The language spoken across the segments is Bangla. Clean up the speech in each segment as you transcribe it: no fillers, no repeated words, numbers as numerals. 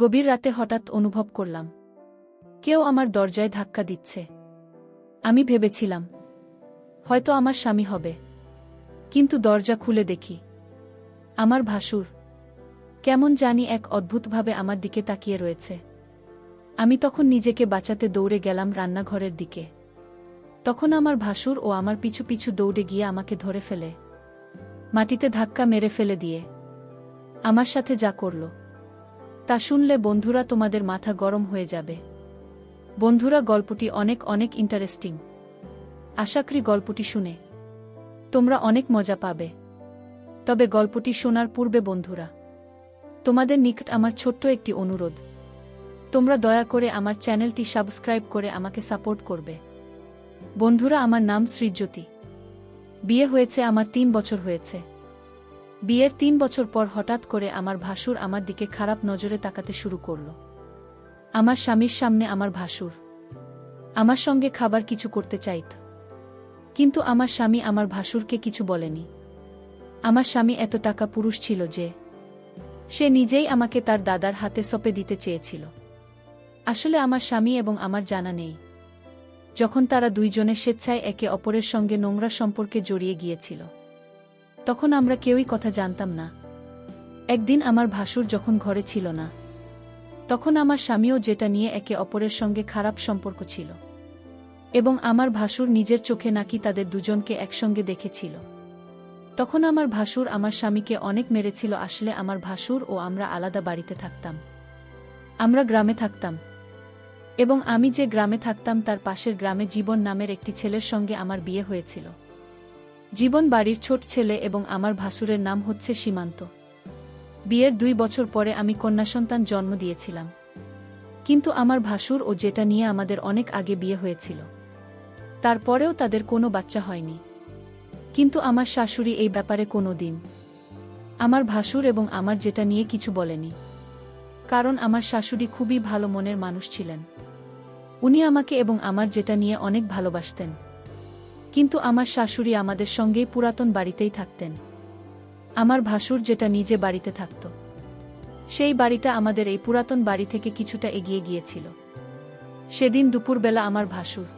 গভীর রাতে হঠাৎ অনুভব করলাম কেউ আমার দরজায় ধাক্কা দিচ্ছে। আমি ভেবেছিলাম হয়তো আমার স্বামী হবে, কিন্তু দরজা খুলে দেখি আমার ভাসুর কেমন জানি এক অদ্ভুতভাবে আমার দিকে তাকিয়ে রয়েছে। আমি তখন নিজেকে বাঁচাতে দৌড়ে গেলাম রান্নাঘরের দিকে। তখন আমার ভাসুর ও আমার পিছু পিছু দৌড়ে গিয়ে আমাকে ধরে ফেলে মাটিতে ধাক্কা মেরে ফেলে দিয়ে আমার সাথে যা করল তা শুনলে বন্ধুরা তোমাদের মাথা গরম হয়ে যাবে। বন্ধুরা, গল্পটি অনেক অনেক ইন্টারেস্টিং। আশা করি গল্পটি শুনে তোমরা অনেক মজা পাবে। তবে গল্পটি শোনার পূর্বে বন্ধুরা, তোমাদের নিকট আমার ছোট্ট একটি অনুরোধ, তোমরা দয়া করে আমার চ্যানেলটি সাবস্ক্রাইব করে আমাকে সাপোর্ট করবে। বন্ধুরা, আমার নাম সৃজ্যোতি। বিয়ে হয়েছে আমার 3 বছর হয়েছে। বিয়ের 3 বছর পর হঠাৎ করে আমার ভাসুর আমার দিকে খারাপ নজরে তাকাতে শুরু করল। আমার স্বামীর সামনে আমার ভাসুর আমার সঙ্গে খাবার কিছু করতে চাইত, কিন্তু আমার স্বামী আমার ভাসুরকে কিছু বলেনি। আমার স্বামী এত টাকা পুরুষ ছিল যে সে নিজেই আমাকে তার দাদার হাতে সঁপে দিতে চেয়েছিল। আসলে আমার স্বামী এবং আমার জানা নেই যখন তারা দুইজনে স্বেচ্ছায় একে অপরের সঙ্গে নোংরা সম্পর্কে জড়িয়ে গিয়েছিল, তখন আমরা কেউই কথা জানতাম না। একদিন আমার ভাসুর যখন ঘরে ছিল না, তখন আমার স্বামীও যেটা নিয়ে একে অপরের সঙ্গে খারাপ সম্পর্ক ছিল, এবং আমার ভাসুর নিজের চোখে নাকি তাদের দুজনকে একসঙ্গে দেখেছিল। তখন আমার ভাসুর আমার স্বামীকে অনেক মেরেছিল। আসলে আমার ভাসুর ও আমরা আলাদা বাড়িতে থাকতাম। আমরা গ্রামে থাকতাম, এবং আমি যে গ্রামে থাকতাম তার পাশের গ্রামে জীবন নামের একটি ছেলের সঙ্গে আমার বিয়ে হয়েছিল। জীবন বাড়ির ছোট ছেলে এবং আমার ভাসুরের নাম হচ্ছে সীমান্ত। বিয়ের 2 বছর পরে আমি কন্যাসন্তান জন্ম দিয়েছিলাম, কিন্তু আমার ভাসুর ও যেটা নিয়ে আমাদের অনেক আগে বিয়ে হয়েছিল, তারপরেও তাদের কোনো বাচ্চা হয়নি। কিন্তু আমার শাশুড়ি এই ব্যাপারে কোনো দিন আমার ভাসুর এবং আমার যেটা নিয়ে কিছু বলেনি, কারণ আমার শাশুড়ি খুবই ভালো মনের মানুষ ছিলেন। উনি আমাকে এবং আমার যেটা নিয়ে অনেক ভালোবাসতেন। কিন্তু আমার শাশুড়ি আমাদের সঙ্গেই পুরাতন বাড়িতেই থাকতেন। আমার ভাসুর যেটা নিজে বাড়িতে থাকত, সেই বাড়িটা আমাদের এই পুরাতন বাড়ি থেকে কিছুটা এগিয়ে গিয়েছিল। সেদিন দুপুরবেলা আমার ভাসুর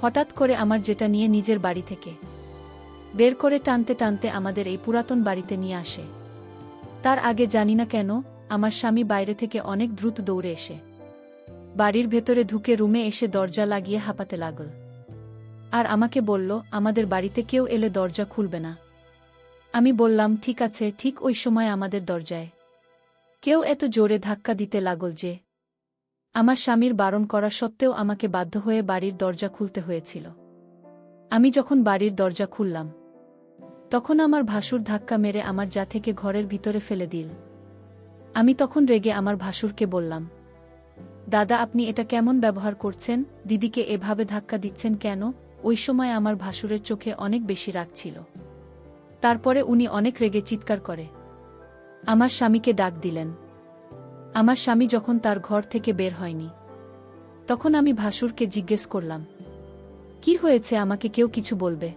হঠাৎ করে আমার যেটা নিয়ে নিজের বাড়ি থেকে বের করে টানতে টানতে আমাদের এই পুরাতন বাড়িতে নিয়ে আসে। তার আগে জানি না কেন আমার স্বামী বাইরে থেকে অনেক দ্রুত দৌড়ে এসে বাড়ির ভেতরে ঢুকে রুমে এসে দরজা লাগিয়ে হাঁপাতে লাগল, আর আমাকে বলল আমাদের বাড়িতে কেউ এলে দরজা খুলবে না। আমি বললাম ঠিক আছে। ঠিক ওই সময় আমাদের দরজায় কেউ এত জোরে ধাক্কা দিতে লাগল যে আমার স্বামীর বারণ করা সত্ত্বেও আমাকে বাধ্য হয়ে বাড়ির দরজা খুলতে হয়েছিল। আমি যখন বাড়ির দরজা খুললাম, তখন আমার ভাসুর ধাক্কা মেরে আমার যা থেকে ঘরের ভিতরে ফেলে দিল। আমি তখন রেগে আমার ভাসুরকে বললাম, দাদা, আপনি এটা কেমন ব্যবহার করছেন? দিদিকে এভাবে ধাক্কা দিচ্ছেন কেন? ওই সময় আমার ভাসুরের চোখে অনেক বেশি রাগ ছিল। তারপরে উনি অনেক রেগে চিৎকার করে আমার স্বামীকে ডাক দিলেন। আমার স্বামী যখন তার ঘর থেকে বের হয়নি, তখন আমি ভাসুরকে জিজ্ঞেস করলাম, কি হয়েছে? আমাকে কেউ কিছু বলবে?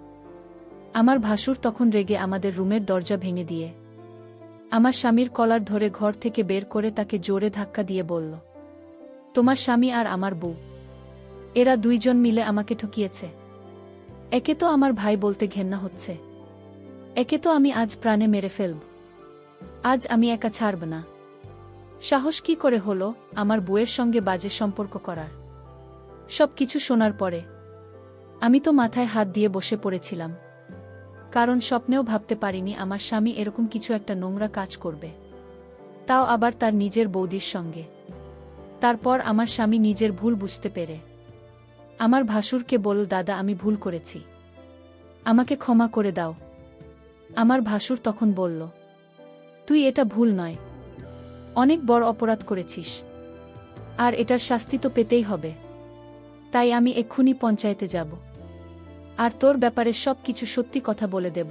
আমার ভাসুর তখন রেগে আমাদের রুমের দরজা ভেঙে দিয়ে আমার স্বামীর কলার ধরে ঘর থেকে বের করে তাকে জোরে ধাক্কা দিয়ে বলল, তোমার স্বামী আর আমার বউ, এরা দুইজন মিলে আমাকে ঠকিয়েছে। একে তো আমার ভাই বলতে ঘেন্না হচ্ছে, একে তো আমি আজ প্রাণে মেরে ফেলব। আজ আমি একা ছাড়ব না। সাহস কি করে হলো আমার বউয়ের সঙ্গে বাজে সম্পর্ক করার? সব কিছু শোনার পরে আমি তো মাথায় হাত দিয়ে বসে পড়েছিলাম, কারণ স্বপ্নেও ভাবতে পারিনি আমার স্বামী এরকম কিছু একটা নোংরা কাজ করবে, তাও আবার তার নিজের বৌদির সঙ্গে। তারপর আমার স্বামী নিজের ভুল বুঝতে পেরে আমার ভাসুরকে বলল, দাদা, আমি ভুল করেছি, আমাকে ক্ষমা করে দাও। আমার ভাসুর তখন বলল, তুই এটা ভুল নয়, অনেক বড় অপরাধ করেছিস, আর এটার শাস্তি তো পেতেই হবে। তাই আমি এক্ষুনি পঞ্চায়েতে যাব, আর তোর ব্যাপারে সব কিছু সত্যি কথা বলে দেব।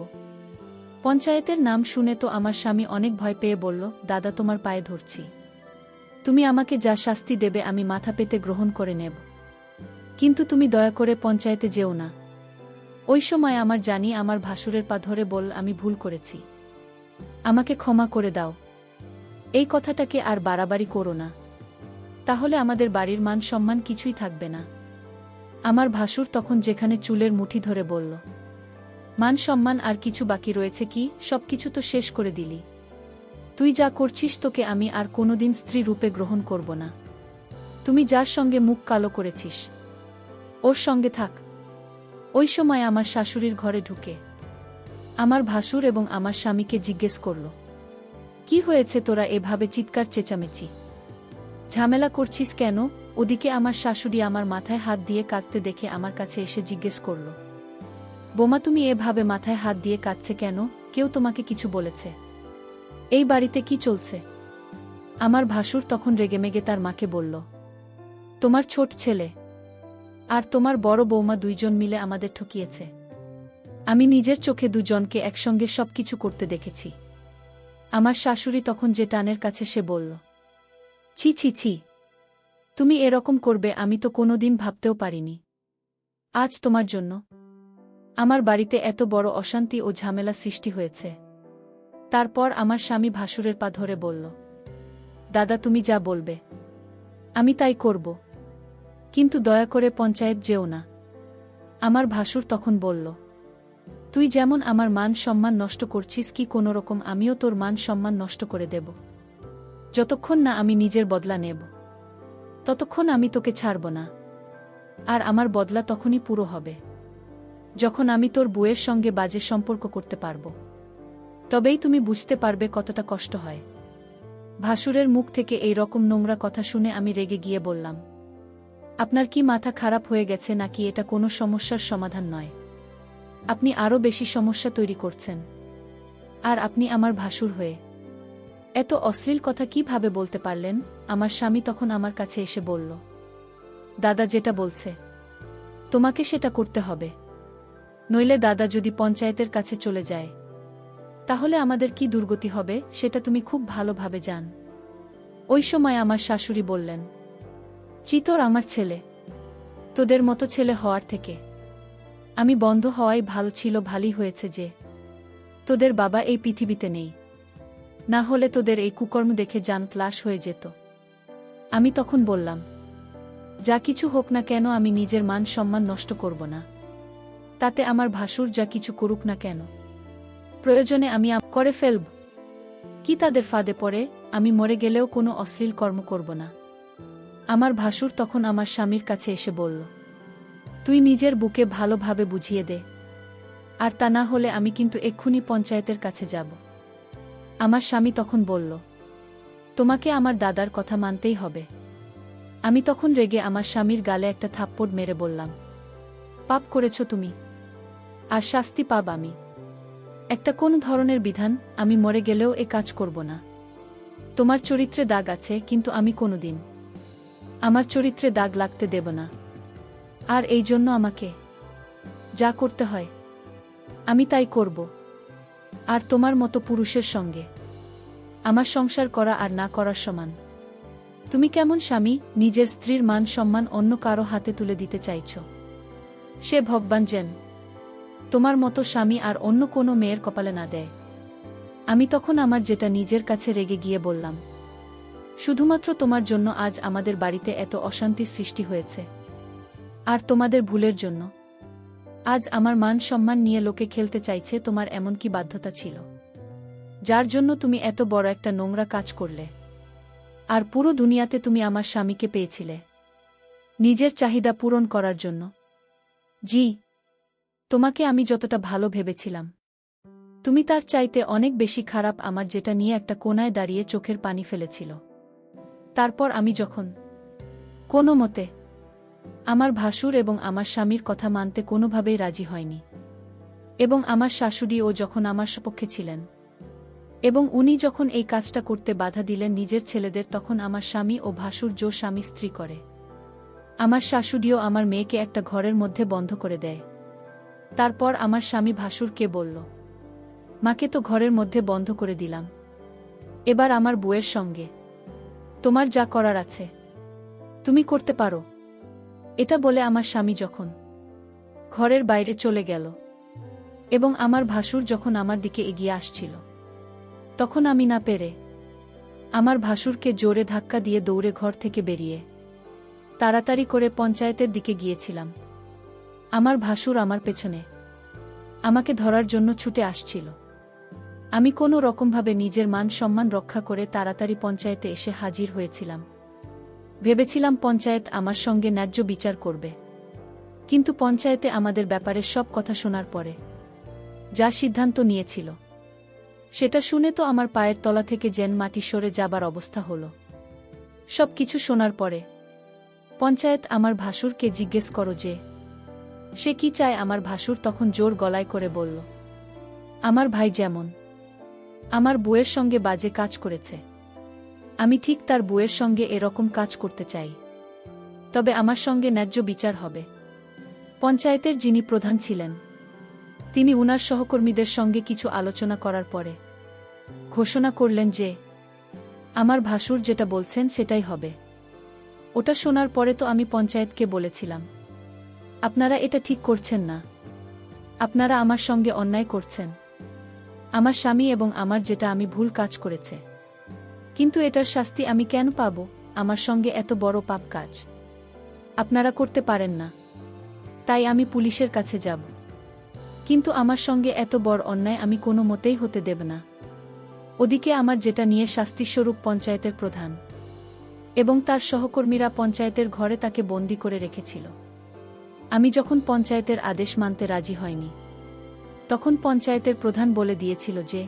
পঞ্চায়েতের নাম শুনে তো আমার স্বামী অনেক ভয় পেয়ে বলল, দাদা, তোমার পায়ে ধরছি, তুমি আমাকে যা শাস্তি দেবে আমি মাথা পেতে গ্রহণ করে নেব, কিন্তু তুমি দয়া করে পঞ্চায়েতে যেও না। ওই সময় আমার জানি আমার ভাসুরের পা ধরে বল, আমি ভুল করেছি, আমাকে ক্ষমা করে দাও। এই কথাটাকে আর বাড়াবাড়ি করো না, তাহলে আমাদের বাড়ির মান সম্মান কিছুই থাকবে না। আমার ভাসুর তখন যেখানে চুলের মুঠি ধরে বলল, মান সম্মান আর কিছু বাকি রয়েছে কি? সবকিছু তো শেষ করে দিলি। তুই যা করছিস, তোকে আমি আর কোনোদিন স্ত্রী রূপে গ্রহণ করব না। তুমি যার সঙ্গে মুখ কালো করেছিস, ওর সঙ্গে থাক। ওই সময় আমার শাশুড়ির ঘরে ঢুকে আমার ভাসুর এবং আমার স্বামীকে জিজ্ঞেস করল, কি হয়েছে, তোরা এভাবে চিৎকার চেঁচামেচি ঝামেলা করছিস কেন? ওদিকে আমার শাশুড়ি আমার মাথায় হাত দিয়ে কাঁদতে দেখে আমার কাছে এসে জিজ্ঞেস করল, বোমা, তুমি এভাবে মাথায় হাত দিয়ে কাঁদছে কেন? কেউ তোমাকে কিছু বলেছে? এই বাড়িতে কি চলছে? আমার ভাসুর তখন রেগেমেগে তার মাকে বলল, তোমার ছোট ছেলে আর তোমার বড় বৌমা দুইজন মিলে আমাদের ঠকিয়েছে। আমি নিজের চোখে দুজনকে একসঙ্গে সবকিছু করতে দেখেছি। আমার শাশুড়ি তখন যে টানের কাছে সে বলল, ছি ছি ছি, তুমি এরকম করবে আমি তো কোনোদিন ভাবতেও পারিনি। আজ তোমার জন্য আমার বাড়িতে এত বড় অশান্তি ও ঝামেলা সৃষ্টি হয়েছে। তারপর আমার স্বামী ভাসুরের পা ধরে বলল, দাদা, তুমি যা বলবে আমি তাই করব, কিন্তু দয়া করে পঞ্চায়েত যেও না। আমার ভাসুর তখন বলল, তুই যেমন আমার মান সম্মান নষ্ট করছিস, কি কোনোরকম আমিও তোর মান সম্মান নষ্ট করে দেব? যতক্ষণ না আমি নিজের বদলা নেব, ততক্ষণ আমি তোকে ছাড়ব না। আর আমার বদলা তখনই পুরো হবে যখন আমি তোর বউয়ের সঙ্গে বাজে সম্পর্ক করতে পারব। তবেই তুমি বুঝতে পারবে কতটা কষ্ট হয়। ভাসুরের মুখ থেকে এই রকম নোংরা কথা শুনে আমি রেগে গিয়ে বললাম, আপনার কি মাথা খারাপ হয়ে গেছে নাকি? এটা কোনো সমস্যার সমাধান নয়, আপনি আরও বেশি সমস্যা তৈরি করছেন। আর আপনি আমার ভাসুর হয়ে এত অশ্লীল কথা কিভাবে বলতে পারলেন? আমার স্বামী তখন আমার কাছে এসে বলল, দাদা যেটা বলছে তোমাকে সেটা করতে হবে, নইলে দাদা যদি পঞ্চায়েতের কাছে চলে যায় তাহলে আমাদের কি দুর্গতি হবে সেটা তুমি খুব ভালোভাবে জান। ওই সময় আমার শাশুড়ি বললেন, চিতর আমার ছেলে, তোদের মতো ছেলে হওয়ার থেকে আমি বন্ধ হওয়াই ভালো ছিল। ভালোই হয়েছে যে তোদের বাবা এই পৃথিবীতে নেই, না হলে তোদের এই কুকর্ম দেখে জান ক্লাস হয়ে যেত। আমি তখন বললাম, যা কিছু হোক না কেন আমি নিজের মান সম্মান নষ্ট করব না, তাতে আমার ভাসুর যা কিছু করুক না কেন, প্রয়োজনে আমি করে ফেলব। কি তাদের ফাঁদে পড়ে আমি মরে গেলেও কোনো অশ্লীল কর্ম করব না। আমার ভাসুর তখন আমার স্বামীর কাছে এসে বলল, তুই নিজের বুকে ভালোভাবে বুঝিয়ে দে, আর তা না হলে আমি কিন্তু এক্ষুনি পঞ্চায়েতের কাছে যাব। আমার স্বামী তখন বলল, তোমাকে আমার দাদার কথা মানতেই হবে। আমি তখন রেগে আমার স্বামীর গালে একটা থাপ্পড় মেরে বললাম, পাপ করেছ তুমি, আর শাস্তি পাব আমি। একটা কোন ধরনের বিধান? আমি মরে গেলেও এ কাজ করব না। তোমার চরিত্রে দাগ আছে, কিন্তু আমি কোনোদিন আমার চরিত্রে দাগ লাগতে দেব না। আর এই জন্য আমাকে যা করতে হয় আমি তাই করব। আর তোমার মতো পুরুষের সঙ্গে আমার সংসার করা আর না করার সমান। তুমি কেমন স্বামী, নিজের স্ত্রীর মান সম্মান অন্য কারো হাতে তুলে দিতে চাইছ? সে ভগবান যেন তোমার মতো স্বামী আর অন্য কোনো মেয়ের কপালে না দেয়। আমি তখন আমার যেটা নিজের কাছে রেগে গিয়ে বললাম, শুধুমাত্র তোমার জন্য আজ আমাদের বাড়িতে এত অশান্তির সৃষ্টি হয়েছে, আর তোমাদের ভুলের জন্য আজ আমার মান সম্মান নিয়ে লোকে খেলতে চাইছে। তোমার এমন কি বাধ্যতা ছিল যার জন্য তুমি এত বড় একটা নোংরা কাজ করলে? আর পুরো দুনিয়াতে তুমি আমার স্বামীকে পেয়েছিলে নিজের চাহিদা পূরণ করার জন্য। জি, তোমাকে আমি যতটা ভালো ভেবেছিলাম তুমি তার চাইতে অনেক বেশি খারাপ। আমার যেটা নিয়ে একটা কোনায় দাঁড়িয়ে চোখের পানি ফেলেছিল। তারপর আমি যখন কোনো মতে আমার ভাসুর এবং আমার স্বামীর কথা মানতে কোনোভাবেই রাজি হয়নি, এবং আমার শাশুড়িও যখন আমার সপক্ষে ছিলেন এবং উনি যখন এই কাজটা করতে বাধা দিলেন নিজের ছেলেদের, তখন আমার স্বামী ও ভাসুর জো স্বামী স্ত্রী করে আমার শাশুড়িও আমার মেয়েকে একটা ঘরের মধ্যে বন্ধ করে দেয়। তারপর আমার স্বামী ভাসুরকে বলল, মাকে তো ঘরের মধ্যে বন্ধ করে দিলাম, এবার আমার বউয়ের সঙ্গে তোমার যা করার আছে তুমি করতে পারো। এটা বলে আমার স্বামী যখন ঘরের বাইরে চলে গেল এবং আমার ভাসুর যখন আমার দিকে এগিয়ে আসছিল, তখন আমি না পেরে আমার ভাসুরকে জোরে ধাক্কা দিয়ে দৌড়ে ঘর থেকে বেরিয়ে তাড়াতাড়ি করে পঞ্চায়েতের দিকে গিয়েছিলাম। আমার ভাসুর আমার পেছনে আমাকে ধরার জন্য ছুটে আসছিল। আমি কোনো রকমভাবে নিজের মান সম্মান রক্ষা করে তাড়াতাড়ি পঞ্চায়েতে এসে হাজির হয়েছিলাম। ভেবেছিলাম পঞ্চায়েত আমার সঙ্গে ন্যায্য বিচার করবে, কিন্তু পঞ্চায়েতে আমাদের ব্যাপারে সব কথা শোনার পরে যা সিদ্ধান্ত নিয়েছিল সেটা শুনে তো আমার পায়ের তলা থেকে যেন মাটি সরে যাবার অবস্থা হলো। সব কিছু শোনার পরে পঞ্চায়েত আমার ভাসুরকে জিজ্ঞেস করো যে সে কি চায়। আমার ভাসুর তখন জোর গলায় করে বলল, আমার ভাই যেমন আমার বউয়ের সঙ্গে বাজে কাজ করেছে, আমি ঠিক তার বউয়ের সঙ্গে এরকম কাজ করতে চাই, তবে আমার সঙ্গে ন্যায্য বিচার হবে। পঞ্চায়েতের যিনি প্রধান ছিলেন তিনি উনার সহকর্মীদের সঙ্গে কিছু আলোচনা করার পরে ঘোষণা করলেন যে আমার ভাসুর যেটা বলছেন সেটাই হবে। ওটা শোনার পরে তো আমি পঞ্চায়েতকে বলেছিলাম, আপনারা এটা ঠিক করছেন না, আপনারা আমার সঙ্গে অন্যায় করছেন। আমার স্বামী এবং আমার যেটা আমি ভুল কাজ করেছে, কিন্তু এটার শাস্তি আমি কেন পাব? আমার সঙ্গে এত বড় পাপ কাজ আপনারা করতে পারেন না, তাই আমি পুলিশের কাছে যাব। কিন্তু আমার সঙ্গে এত বড় অন্যায় আমি কোনো মতেই হতে দেব না। ওদিকে আমার যেটা নিয়ে শাস্তিস্বরূপ পঞ্চায়েতের প্রধান এবং তার সহকর্মীরা পঞ্চায়েতের ঘরে তাকে বন্দী করে রেখেছিল। আমি যখন পঞ্চায়েতের আদেশ মানতে রাজি হয়নি, তখন পঞ্চায়েতের প্রধান বলে দিয়েছিল যে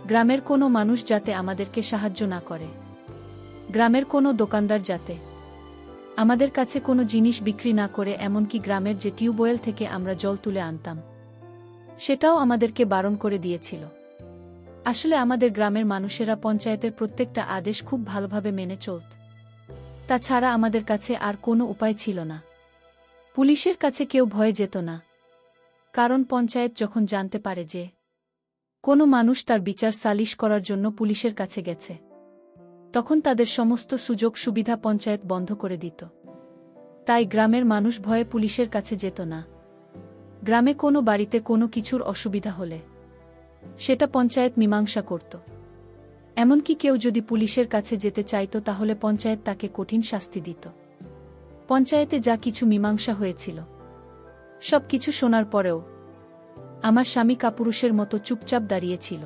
গ্রামের কোনো মানুষ যাতে আমাদেরকে সাহায্য না করে, গ্রামের কোনো দোকানদার যাতে আমাদের কাছে কোনো জিনিস বিক্রি না করে, এমনকি গ্রামের যে টিউবওয়েল থেকে আমরা জল তুলে আনতাম সেটাও আমাদেরকে বারণ করে দিয়েছিল। আসলে আমাদের গ্রামের মানুষেরা পঞ্চায়েতের প্রত্যেকটা আদেশ খুব ভালোভাবে মেনে চলত। তাছাড়া আমাদের কাছে আর কোনো উপায় ছিল না। পুলিশের কাছে কেউ ভয়ে যেত না, কারণ পঞ্চায়েত যখন জানতে পারে যে কোনো মানুষ তার বিচার সালিশ করার জন্য পুলিশের কাছে গেছে, তখন তাদের সমস্ত সুযোগ সুবিধা পঞ্চায়েত বন্ধ করে দিত। তাই গ্রামের মানুষ ভয়ে পুলিশের কাছে যেত না। গ্রামে কোনো বাড়িতে কোনো কিছুর অসুবিধা হলে সেটা পঞ্চায়েত মীমাংসা করত। এমনকি কেউ যদি পুলিশের কাছে যেতে চাইত তাহলে পঞ্চায়েত তাকে কঠিন শাস্তি দিত। পঞ্চায়েতে যা কিছু মীমাংসা হয়েছিল সব কিছু শোনার পরেও আমার স্বামী কাপুরুষের মতো চুপচাপ দাঁড়িয়েছিল।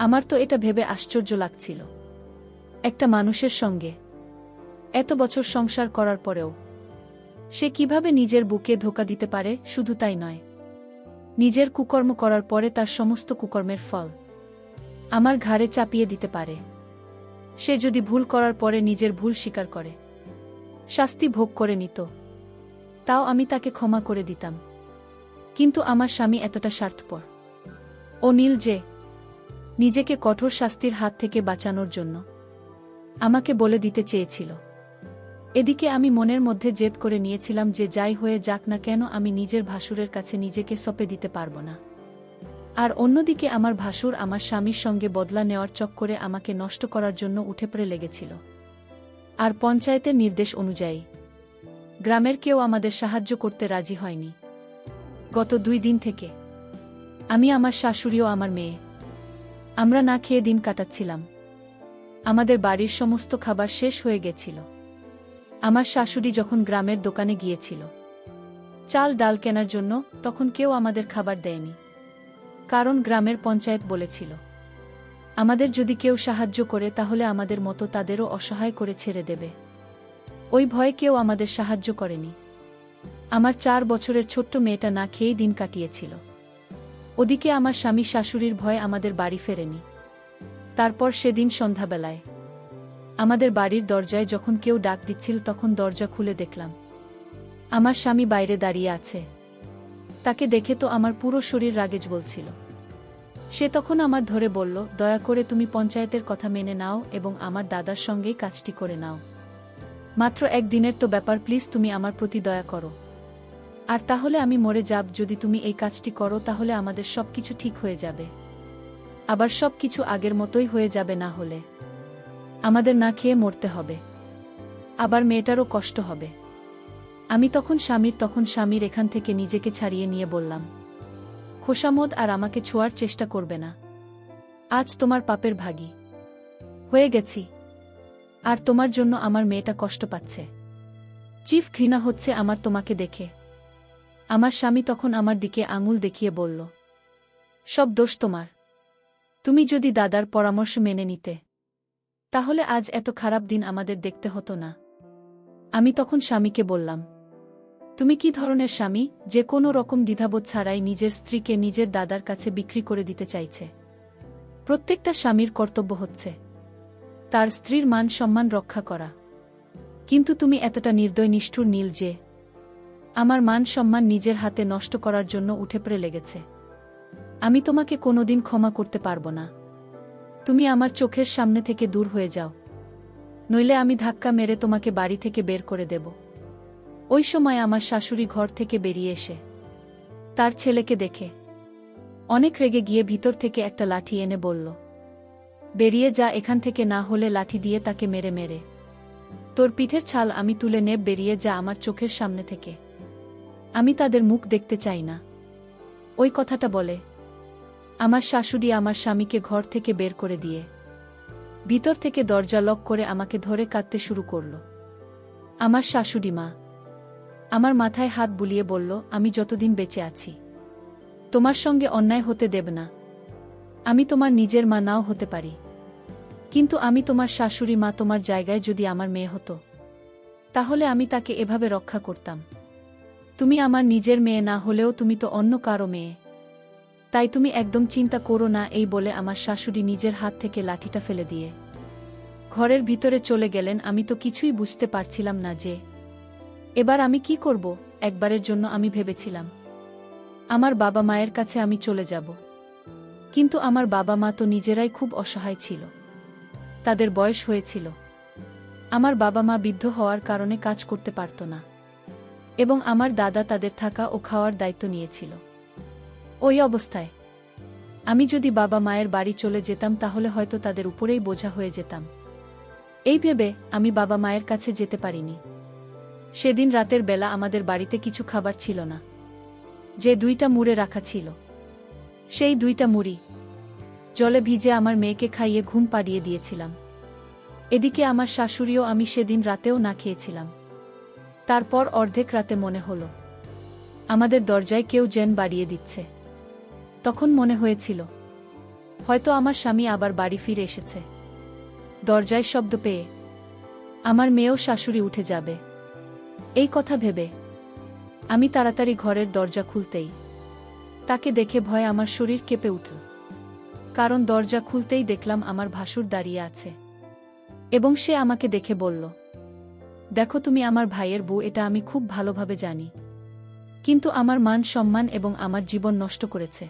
আমার তো এটা ভেবে আশ্চর্য লাগছিল, একটা মানুষের সঙ্গে এত বছর সংসার করার পরেও সে কিভাবে নিজের বুকে ধোঁকা দিতে পারে। শুধু তাই নয়, নিজের কুকর্ম করার পরে তার সমস্ত কুকর্মের ফল আমার ঘাড়ে চাপিয়ে দিতে পারে। সে যদি ভুল করার পরে নিজের ভুল স্বীকার করে শাস্তি ভোগ করে নিত, তাও আমি তাকে ক্ষমা করে দিতাম। কিন্তু আমার স্বামী এতটা স্বার্থপর ও নীল যে নিজেকে কঠোর শাস্তির হাত থেকে বাঁচানোর জন্য আমাকে বলে দিতে চেয়েছিল। এদিকে আমি মনের মধ্যে জেদ করে নিয়েছিলাম যে যাই হয়ে যাক না কেন আমি নিজের ভাসুরের কাছে নিজেকে সঁপে দিতে পারব না। আর অন্যদিকে আমার ভাসুর আমার স্বামীর সঙ্গে বদলা নেওয়ার চক্করে আমাকে নষ্ট করার জন্য উঠে পড়ে লেগেছিল। আর পঞ্চায়েতের নির্দেশ অনুযায়ী গ্রামের কেউ আমাদের সাহায্য করতে রাজি হয়নি। গত 2 দিন থেকে আমি, আমার শাশুড়িও আমার মেয়ে, আমরা না খেয়ে দিন কাটাচ্ছিলাম। আমাদের বাড়ির সমস্ত খাবার শেষ হয়ে গেছিল। আমার শাশুড়ি যখন গ্রামের দোকানে গিয়েছিল চাল ডাল কেনার জন্য, তখন কেউ আমাদের খাবার দেয়নি, কারণ গ্রামের পঞ্চায়েত বলেছিল আমাদের যদি কেউ সাহায্য করে তাহলে আমাদের মতো তাদেরও অসহায় করে ছেড়ে দেবে। ওই ভয়ে কেউ আমাদের সাহায্য করেনি। আমার 4 বছরের ছোট্ট মেয়েটা না খেয়েই দিন কাটিয়েছিল। ওদিকে আমার স্বামী শাশুড়ির ভয়ে আমাদের বাড়ি ফেরেনি। তারপর সেদিন সন্ধ্যাবেলায় আমাদের বাড়ির দরজায় যখন কেউ ডাক দিচ্ছিল তখন দরজা খুলে দেখলাম আমার স্বামী বাইরে দাঁড়িয়ে আছে। তাকে দেখে তো আমার পুরো শরীর রাগে জ্বলছিল। সে তখন আমার ধরে বলল, দয়া করে তুমি পঞ্চায়েতের কথা মেনে নাও এবং আমার দাদার সঙ্গেই কাজটি করে নাও। মাত্র 1 দিনের তো ব্যাপার, প্লিজ তুমি আমার প্রতি দয়া করো। আর তাহলে আমি মরে যাব। যদি তুমি এই কাজটি করো তাহলে আমাদের সবকিছু ঠিক হয়ে যাবে, আবার সবকিছু আগের মতোই হয়ে যাবে। না হলে আমাদের না খেয়ে মরতে হবে, আবার মেয়েটারও কষ্ট হবে। আমি তখন স্বামীর এখান থেকে নিজেকে ছাড়িয়ে নিয়ে বললাম, খোশামোদ আর আমাকে ছোঁয়ার চেষ্টা করবে না। আজ তোমার পাপের ভাগী। হয়ে গেছি। আর তোমার জন্য আমার মেয়েটা কষ্ট পাচ্ছে। চিফ ঘৃণা হচ্ছে আমার তোমাকে দেখে। আমার স্বামী তখন আমার দিকে আঙুল দেখিয়ে বলল, সব দোষ তোমার। তুমি যদি দাদার পরামর্শ মেনে নিতে, তাহলে আজ এত খারাপ দিন আমাদের দেখতে হতো না। আমি তখন স্বামীকে বললাম, তুমি কি ধরনের স্বামী যে কোনো রকম দ্বিধাবোধ ছাড়াই নিজের স্ত্রীকে নিজের দাদার কাছে বিক্রি করে দিতে চাইছে? প্রত্যেকটা স্বামীর কর্তব্য হচ্ছে তার স্ত্রীর মান সম্মান রক্ষা করা। কিন্তু তুমি এতটা নির্দয় নিষ্ঠুর নীল যে আমার মান সম্মান নিজের হাতে নষ্ট করার জন্য উঠে পড়ে লেগেছে। আমি তোমাকে কোনোদিন ক্ষমা করতে পারব না। তুমি আমার চোখের সামনে থেকে দূর হয়ে যাও, নইলে আমি ধাক্কা মেরে তোমাকে বাড়ি থেকে বের করে দেব। ওই সময় আমার শাশুড়ি ঘর থেকে বেরিয়ে এসে তার ছেলেকে দেখে অনেক রেগে গিয়ে ভিতর থেকে একটা লাঠি এনে বলল, বেরিয়ে যা এখান থেকে, না হলে লাঠি দিয়ে তাকে মেরে মেরে তোর পিঠের ছাল আমি তুলে নেব। বেরিয়ে যা আমার চোখের সামনে থেকে। আমি তাদের মুখ দেখতে চাই না। ওই কথাটা বলে আমার শাশুড়ি আমার স্বামীকে ঘর থেকে বের করে দিয়ে ভিতর থেকে দরজা লক করে আমাকে ধরে কাঁদতে শুরু করল। আমার শাশুড়ি মা আমার মাথায় হাত বুলিয়ে বলল, আমি যতদিন বেঁচে আছি তোমার সঙ্গে অন্যায় হতে দেব না। আমি তোমার নিজের মা নাও হতে পারি, কিন্তু আমি তোমার শাশুড়ি মা। তোমার জায়গায় যদি আমার মেয়ে হতো, তাহলে আমি তাকে এভাবে রক্ষা করতাম? তুমি আমার নিজের মেয়ে না হলেও তুমি তো অন্য কারো মেয়ে, তাই তুমি একদম চিন্তা করো না। এই বলে আমার শাশুড়ি নিজের হাত থেকে লাঠিটা ফেলে দিয়ে ঘরের ভিতরে চলে গেলেন। আমি তো কিছুই বুঝতে পারছিলাম না যে এবার আমি কি করব। একবারের জন্য আমি ভেবেছিলাম আমার বাবা মায়ের কাছে আমি চলে যাব, কিন্তু আমার বাবা মা তো নিজেরাই খুব অসহায় ছিল। তাদের বয়স হয়েছিল। আমার বাবা মা বৃদ্ধ হওয়ার কারণে কাজ করতে পারত না, এবং আমার দাদা তাদের থাকা ও খাওয়ার দায়িত্ব নিয়েছিল। ওই অবস্থায় আমি যদি বাবা মায়ের বাড়ি চলে যেতাম, তাহলে হয়তো তাদের উপরেই বোঝা হয়ে যেতাম। এই ভেবে আমি বাবা মায়ের কাছে যেতে পারিনি। সেদিন রাতের বেলা আমাদের বাড়িতে কিছু খাবার ছিল না। যে 2টা মুড়ে রাখা ছিল, সেই 2টা মুড়ি জলে ভিজে আমার মেয়েকে খাইয়ে ঘুম পাড়িয়ে দিয়েছিলাম। এদিকে আমার শাশুড়িও আমি সেদিন রাতেও না খেয়েছিলাম। তারপর অর্ধেক রাতে মনে হলো আমাদের দরজায় কেউ যেন বাড়িয়ে দিচ্ছে। তখন মনে হয়েছিল হয়তো আমার স্বামী আবার বাড়ি ফিরে এসেছে। দরজায় শব্দ পেয়ে আমার মেয়েও শাশুড়ি উঠে যাবে, এই কথা ভেবে আমি তাড়াতাড়ি ঘরের দরজা খুলতেই তাকে দেখে ভয়ে আমার শরীর কেঁপে উঠল। কারণ দরজা খুলতেই দেখলাম আমার ভাসুর দাঁড়িয়ে আছে, এবং সে আমাকে দেখে বলল, দেখো তুমি আমার ভাইয়ের বউ, এটা আমি খুব ভালোভাবে জানি, কিন্তু আমার মান সম্মান এবং আমার জীবন নষ্ট করেছে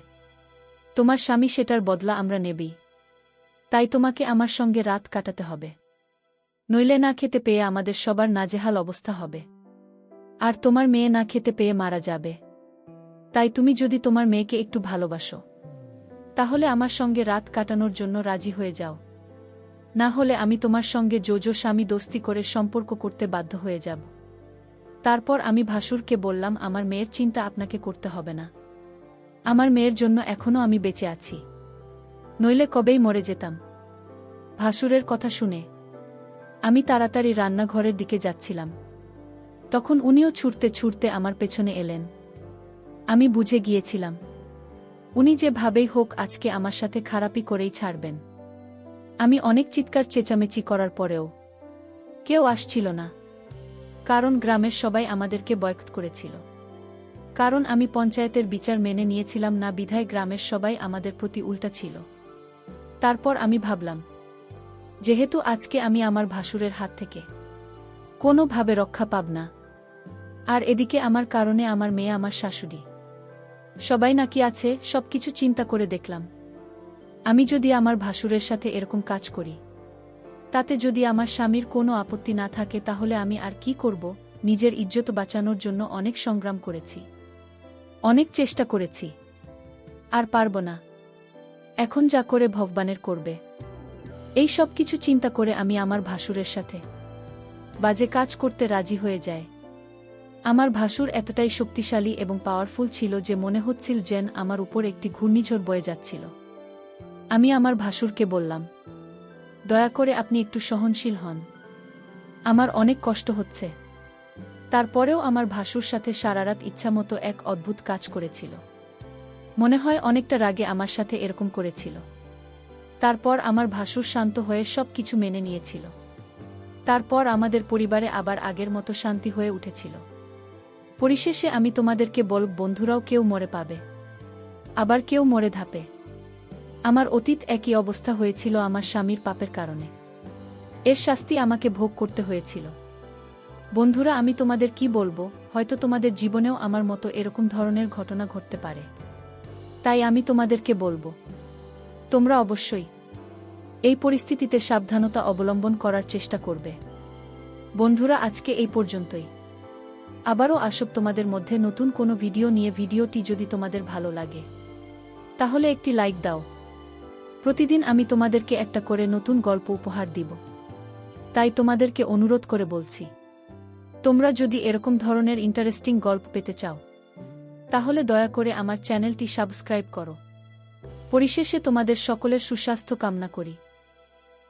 তোমার স্বামী, সেটার বদলা আমরা নেবই। তাই তোমাকে আমার সঙ্গে রাত কাটাতে হবে, নইলে না খেতে পেয়ে আমাদের সবার নাজেহাল অবস্থা হবে, আর তোমার মেয়ে না খেতে পেয়ে মারা যাবে। তাই তুমি যদি তোমার মেয়েকে একটু ভালোবাসো, তাহলে আমার সঙ্গে রাত কাটানোর জন্য রাজি হয়ে যাও, না হলে আমি তোমার সঙ্গে জোজো স্বামী দোস্তি করে সম্পর্ক করতে বাধ্য হয়ে যাব। তারপর আমি ভাসুরকে বললাম, আমার মেয়ের চিন্তা আপনাকে করতে হবে না। আমার মেয়ের জন্য এখনো আমি বেঁচে আছি, নইলে কবেই মরে যেতাম। ভাসুরের কথা শুনে আমি তাড়াতাড়ি রান্নাঘরের দিকে যাচ্ছিলাম। তখন উনিও ছুটতে ছুটতে আমার পেছনে এলেন। আমি বুঝে গিয়েছিলাম উনি যেভাবেই হোক আজকে আমার সাথে খারাপই করেই ছাড়বেন। আমি অনেক চিৎকার চেঁচামেচি করার পরেও কেউ আসছিল না, কারণ গ্রামের সবাই আমাদেরকে বয়কট করেছিল। কারণ আমি পঞ্চায়েতের বিচার মেনে নিয়েছিলাম না, বিধায় গ্রামের সবাই আমাদের প্রতি উল্টা ছিল। তারপর আমি ভাবলাম, যেহেতু আজকে আমি আমার ভাসুরের হাত থেকে কোনোভাবে রক্ষা পাব না, আর এদিকে আমার কারণে আমার মেয়ে, আমার শাশুড়ি সবাই নাকি আছে, সবকিছু চিন্তা করে দেখলাম আমি যদি আমার ভাসুরের সাথে এরকম কাজ করি, তাতে যদি আমার স্বামীর কোনো আপত্তি না থাকে, তাহলে আমি আর কি করব। নিজের ইজ্জত বাঁচানোর জন্য অনেক সংগ্রাম করেছি, অনেক চেষ্টা করেছি, আর পারব না। এখন যা করে ভগবানের করবে। এই সব কিছু চিন্তা করে আমি আমার ভাসুরের সাথে বাজে কাজ করতে রাজি হয়ে যায়। আমার ভাসুর এতটাই শক্তিশালী এবং পাওয়ারফুল ছিল যে মনে হচ্ছিল যেন আমার উপর একটি ঘূর্ণিঝড় বয়ে যাচ্ছিল। আমি আমার ভাসুরকে বললাম, দয়া করে আপনি একটু সহনশীল হন। আমার অনেক কষ্ট হচ্ছে। তারপরেও আমার ভাসুর সাথে সারারাত ইচ্ছামতো এক অদ্ভুত কাজ করেছিল। মনে হয় অনেকটা রাগে আমার সাথে এরকম করেছিল। তারপর আমার ভাসুর শান্ত হয়ে সব কিছু মেনে নিয়েছিল। তারপর আমাদের পরিবারে আবার আগের মতো শান্তি হয়ে উঠেছিল। পরিশেষে আমি তোমাদেরকে বন্ধুরাও কেউ মরে পাবে, আবার কেউ মরে ধাপে। আমার অতীত একই অবস্থা হয়েছিল আমার স্বামীর পাপের কারণে। এর শাস্তি আমাকে ভোগ করতে হয়েছিল। বন্ধুরা, আমি তোমাদের কি বলবো, হয়তো তোমাদের জীবনেও আমার মতো এরকম ধরনের ঘটনা ঘটতে পারে। তাই আমি তোমাদেরকে বলবো, তোমরা অবশ্যই এই পরিস্থিতিতে সাবধানতা অবলম্বন করার চেষ্টা করবে। বন্ধুরা, আজকে এই পর্যন্তই। আবারও আসব তোমাদের মধ্যে নতুন কোনো ভিডিও নিয়ে। ভিডিওটি যদি তোমাদের ভালো লাগে তাহলে একটি লাইক দাও। প্রতিদিন আমি তোমাদেরকে একটা করে নতুন গল্প উপহার দিব। তাই তোমাদেরকে অনুরোধ করে বলছি, তোমরা যদি এরকম ধরনের ইন্টারেস্টিং গল্প পেতে চাও তাহলে দয়া করে আমার চ্যানেলটি সাবস্ক্রাইব করো। পরিশেষে তোমাদের সকলের সুস্বাস্থ্য কামনা করি।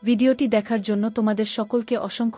ভিডিওটি দেখার জন্য তোমাদের সকলকে অসংখ্য